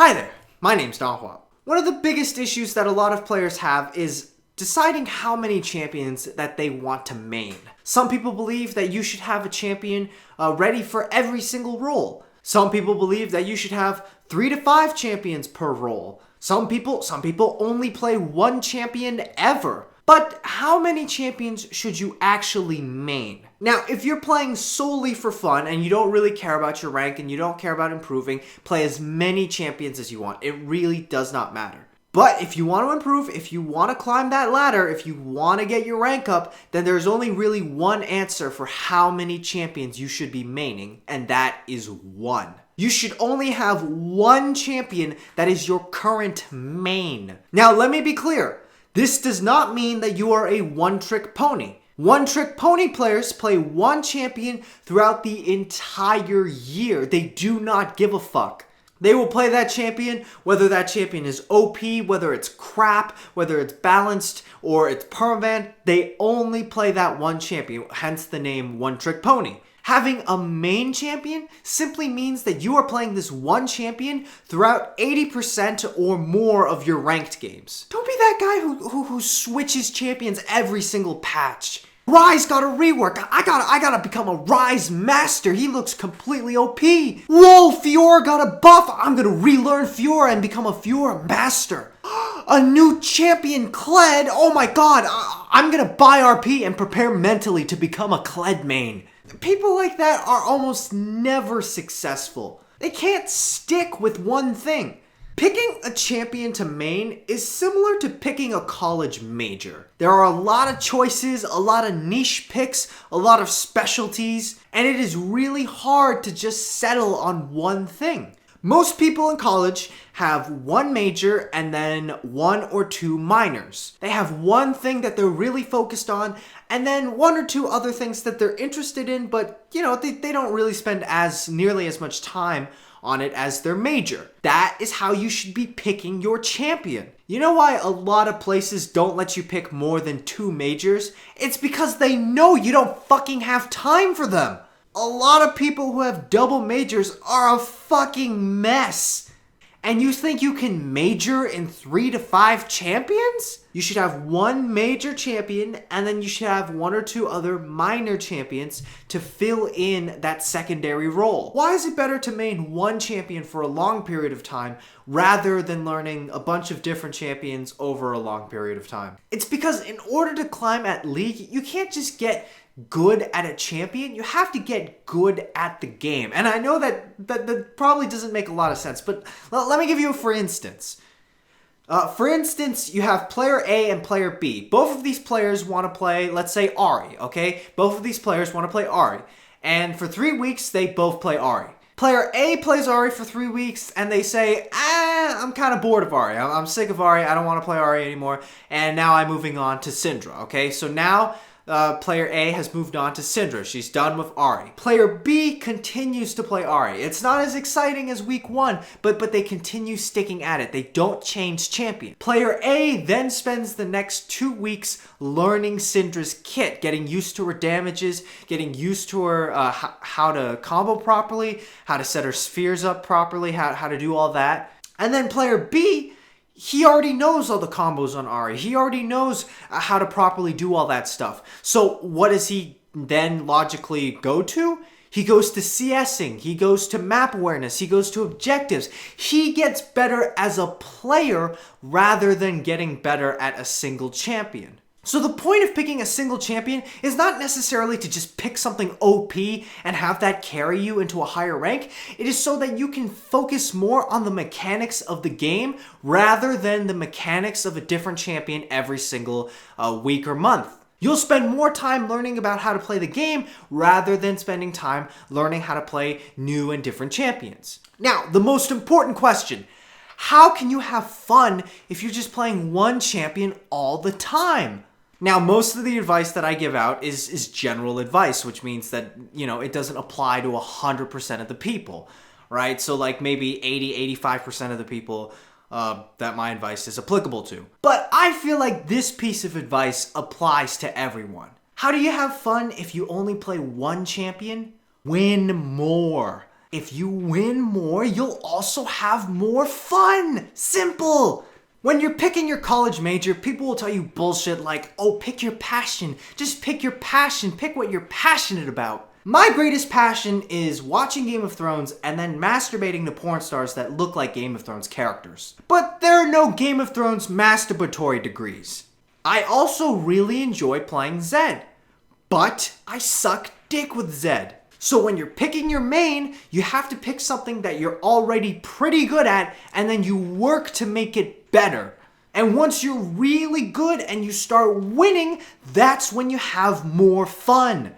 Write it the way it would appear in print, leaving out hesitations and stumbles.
Hi there, my name's Nahua. One of the biggest issues that a lot of players have is deciding how many champions that they want to main. Some people believe that you should have a champion ready for every single role. Some people believe that you should have 3 to 5 champions per role. Some people only play one champion ever. But how many champions should you actually main? Now, if you're playing solely for fun and you don't really care about your rank and you don't care about improving, play as many champions as you want. It really does not matter. But if you want to improve, if you want to climb that ladder, if you want to get your rank up, then there's only really one answer for how many champions you should be maining, and that is 1. You should only have one champion that is your current main. Now, let me be clear. This does not mean that you are a one-trick pony. One-trick pony players play one champion throughout the entire year. They do not give a fuck. They will play that champion, whether that champion is OP, whether it's crap, whether it's balanced, or it's permaban. They only play that one champion, hence the name One-Trick Pony. Having a main champion simply means that you are playing this one champion throughout 80% or more of your ranked games. Don't be that guy who switches champions every single patch. Ryze got a rework. I gotta become a Ryze master. He looks completely OP. Whoa, Fiora got a buff. I'm gonna relearn Fiora and become a Fiora master. A new champion, Kled. Oh my god. I'm gonna buy RP and prepare mentally to become a Kled main. People like that are almost never successful. They can't stick with one thing. Picking a champion to main is similar to picking a college major. There are a lot of choices, a lot of niche picks, a lot of specialties, and it is really hard to just settle on one thing. Most people in college have one major and then 1 or 2 minors. They have one thing that they're really focused on and then 1 or 2 other things that they're interested in, but they don't really spend nearly as much time on it as their major. That is how you should be picking your champion. You know why a lot of places don't let you pick more than 2 majors? It's because they know you don't fucking have time for them. A lot of people who have double majors are a fucking mess. And you think you can major in 3 to 5 champions? You should have one major champion and then you should have 1 or 2 other minor champions to fill in that secondary role. Why is it better to main one champion for a long period of time rather than learning a bunch of different champions over a long period of time? It's because in order to climb at League, you can't just get good at a champion, you have to get good at the game. And I know that probably doesn't make a lot of sense, but let me give you a for instance. For instance, you have player A and player B. Both of these players want to play, let's say, Ahri, okay? Both of these players want to play Ahri. And for 3 weeks, they both play Ahri. Player A plays Ahri for 3 weeks, and they say, I'm kind of bored of Ahri. I'm sick of Ahri. I don't want to play Ahri anymore. And now I'm moving on to Syndra, okay? So now player A has moved on to Syndra. She's done with Ahri. Player B continues to play Ahri. It's not as exciting as week 1, but they continue sticking at it. They don't change champion. Player A then spends the next 2 weeks learning Syndra's kit, getting used to her damages, getting used to her how to combo properly, how to set her spheres up properly, how to do all that. And then player B, he already knows all the combos on Ahri. He already knows how to properly do all that stuff. So what does he then logically go to? He goes to CSing. He goes to map awareness. He goes to objectives. He gets better as a player rather than getting better at a single champion. So the point of picking a single champion is not necessarily to just pick something OP and have that carry you into a higher rank. It is so that you can focus more on the mechanics of the game rather than the mechanics of a different champion every single week or month. You'll spend more time learning about how to play the game rather than spending time learning how to play new and different champions. Now, the most important question: how can you have fun if you're just playing one champion all the time? Now, most of the advice that I give out is general advice, which means that, it doesn't apply to 100% of the people, right? So like maybe 80-85% of the people that my advice is applicable to. But I feel like this piece of advice applies to everyone. How do you have fun if you only play one champion? Win more. If you win more, you'll also have more fun. Simple. When you're picking your college major, people will tell you bullshit like, oh, pick your passion. Just pick your passion. Pick what you're passionate about. My greatest passion is watching Game of Thrones and then masturbating to porn stars that look like Game of Thrones characters. But there are no Game of Thrones masturbatory degrees. I also really enjoy playing Zed, but I suck dick with Zed. So when you're picking your main, you have to pick something that you're already pretty good at and then you work to make it better. And once you're really good and you start winning, that's when you have more fun.